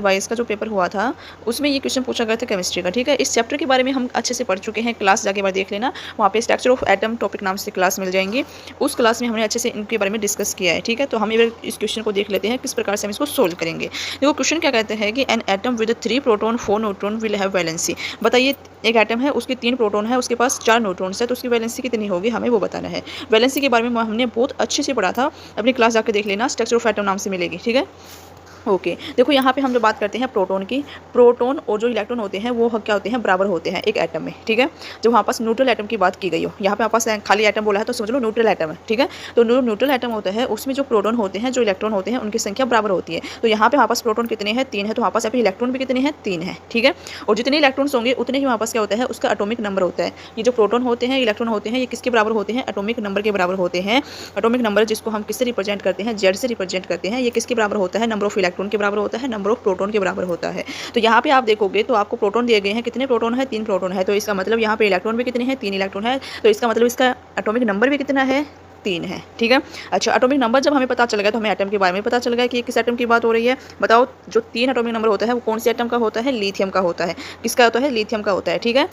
2022 का जो पेपर हुआ था उसमें ये क्वेश्चन पूछा गया था केमिस्ट्री का। ठीक है, इस चैप्टर के बारे में हम अच्छे से पढ़ चुके हैं, क्लास जाके बार देख लेना, वहाँ पे स्ट्रक्चर ऑफ एटम टॉपिक नाम से क्लास मिल जाएंगी। उस क्लास में हमने अच्छे से इनके बारे में डिस्कस किया है। ठीक है, तो हम इस क्वेश्चन को देख लेते हैं किस प्रकार से हम इसको सोल्व करेंगे। देखो क्वेश्चन क्या कहते हैं कि an atom with 3 proton 4 neutron will have valency. बताइए, एक एटम है, उसके 3 प्रोटॉन है, उसके पास 4 न्यूट्रॉन्स है, तो उसकी वैलेंसी कितनी होगी, हमें वो बताना है। वैलेंसी के बारे में हमने बहुत अच्छे से पढ़ा था, अपनी क्लास जाकर देख लेना, स्ट्रक्चर ऑफ एटम नाम से मिलेगी। ठीक है, ओके देखो यहाँ पे हम जो बात करते हैं प्रोटॉन की, प्रोटॉन और जो इलेक्ट्रॉन होते हैं वो क्या होते हैं, बराबर होते हैं एक एटम में। ठीक है, जब वहाँ पास न्यूट्रल एटम की बात की गई हो, यहाँ पे आप पास खाली एटम बोला है तो समझ लो न्यूट्रल एटम है। ठीक है, तो न्यूट्रल एटम होता है उसमें जो प्रोटॉन होते हैं, जो इलेक्ट्रॉन होते हैं, उनकी संख्या बराबर होती है। तो यहाँ पे वहाँ पास प्रोटॉन कितने हैं, 3 है, तो वहाँ पास यहाँ पे इलेक्ट्रॉन भी कितने हैं, 3 है। ठीक है, और जितने इलेक्ट्रॉन्स होंगे उतने ही वहाँ पास क्या होता है, उसका एटॉमिक नंबर होता है। ये जो प्रोटॉन होते हैं, इलेक्ट्रॉन होते हैं, ये किसके बराबर होते हैं, एटॉमिक नंबर के बराबर होते हैं। एटॉमिक नंबर जिसको हम किससे रिप्रेजेंट करते हैं, जेड से रिप्रेजेंट करते हैं, ये किसके बराबर होता है, नंबर ऑफ इलेक्ट्रॉन के बराबर होता है, नंबर ऑफ प्रोटॉन के बराबर होता है। तो यहाँ पे आप देखोगे तो आपको प्रोटॉन दिए गए हैं, कितने प्रोटॉन है, 3 प्रोटॉन है, तो इसका मतलब यहाँ पे इलेक्ट्रॉन भी कितने हैं, 3 इलेक्ट्रॉन है, तो इसका मतलब इसका एटॉमिक नंबर भी कितना है, 3 है। ठीक है, अच्छा एटॉमिक नंबर जब हमें पता चल गया तो हमें एटम के बारे में पता चल गया कि किस एटम की बात हो रही है। बताओ, जो 3 एटॉमिक नंबर होता है वो कौन से एटम का होता है, लिथियम का होता है। किसका होता है, लिथियम का होता है। ठीक है,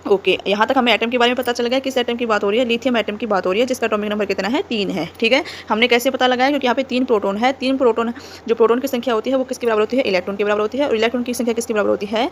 ओके यहाँ तक हमें एटम के बारे में पता चल गया, किस एटम की बात हो रही है, लिथियम एटम की बात हो रही है, जिसका एटॉमिक नंबर कितना है, 3 है। ठीक है, हमने कैसे पता लगाया, क्योंकि यहाँ पे 3 प्रोटॉन है, 3 प्रोटॉन, जो प्रोटॉन की संख्या होती है वो किसके बराबर होती है, इलेक्ट्रॉन के बराबर होती है, और इलेक्ट्रॉन की संख्या किसके बराबर होती है,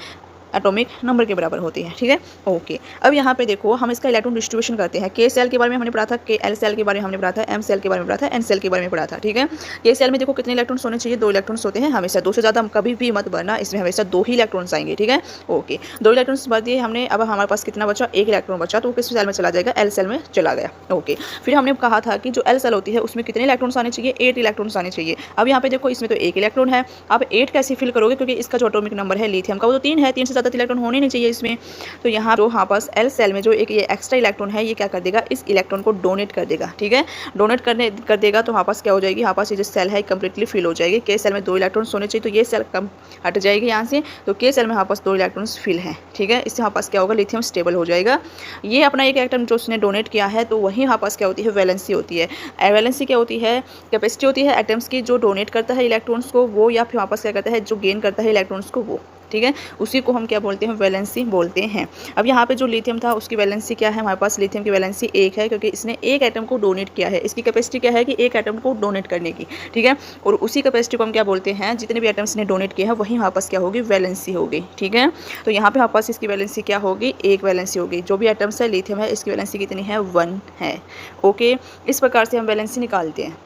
एटॉमिक नंबर के बराबर होती है। ठीक है, ओके अब यहाँ पे देखो हम इसका इलेक्ट्रॉन डिस्ट्रीब्यूशन करते हैं। के सेल के बारे में हमने पढ़ा था, के एल सेल के बारे में हमने पढ़ा था, एम सेल के बारे में पढ़ा था, एन सेल के बारे में पढ़ा था। ठीक है, के सेल में देखो कितने इलेक्ट्रॉन्स होने चाहिए, 2 इलेक्ट्रॉन्स होते हैं हमेशा, 2 से ज़्यादा हम कभी भी मत भरना, इसमें हमेशा 2 ही इलेक्ट्रॉन्स आएंगे। ठीक है, ओके 2 इलेक्ट्रॉन्स भर दिए हमने, अब हमारे पास कितना बचा, 1 इलेक्ट्रॉन बचा, तो वो किस सेल में चला जाएगा, एल सेल में चला गया। ओके, फिर हमने कहा था कि जो एल सेल होती है उसमें कितने इलेक्ट्रॉन्स आने चाहिए, 8 इलेक्ट्रॉन्स आने चाहिए। अब यहाँ पे देखो इसमें तो 1 इलेक्ट्रॉन है, आप 8 कैसे फिल करोगे, क्योंकि इसका जो एटॉमिक नंबर है लिथियम का वो तो 3 है, 3 से ज़्यादा इलेक्ट्रॉन होने नहीं चाहिए इसमें। तो यहाँ जो हमारे पास एल सेल में जो एक ये एक्स्ट्रा इलेक्ट्रॉन है, ये क्या कर देगा, इस इलेक्ट्रॉन को डोनेट कर देगा। ठीक है, डोनेट कर देगा, तो हमारे पास क्या हो जाएगी, हमारे पास ये जो सेल है कंप्लीटली फिल हो जाएगी। के सेल में 2 इलेक्ट्रॉन्स होने चाहिए, तो ये सेल कम हट जाएगी यहाँ से, तो के सेल में हमारे पास 2 इलेक्ट्रॉन्स फिल है। ठीक है, इससे हमारे पास क्या होगा, लिथियम स्टेबल हो जाएगा। ये अपना एक एटम जो उसने डोनेट किया है, तो वहीं हमारे पास क्या होती है, वैलेंसी होती है। वैलेंसी क्या होती है, कैपेसिटी होती है एटम्स की, जो डोनेट करता है इलेक्ट्रॉन्स को वो, या फिर हमारे पास क्या करता है, जो गेन करता है इलेक्ट्रॉन्स को वो। ठीक है, उसी को हम क्या बोलते हैं, वैलेंसी बोलते हैं। अब यहाँ पे जो लिथियम था उसकी वैलेंसी क्या है, हमारे पास लिथियम की वैलेंसी 1 है, क्योंकि इसने एक एटम को डोनेट किया है। इसकी कैपेसिटी क्या है कि एक एटम को डोनेट करने की। ठीक है, और उसी कैपेसिटी को हम क्या बोलते हैं, जितने भी एटम्स ने डोनेट किया है वहीं हमारे पास क्या होगी, वैलेंसी होगी। ठीक है, तो यहाँ पे हमारे पास इसकी वैलेंसी क्या होगी, 1 वैलेंसी होगी। जो भी एटम्स है लिथियम है, इसकी वैलेंसी कितनी है, 1 है। ओके, इस प्रकार से हम वैलेंसी निकालते हैं।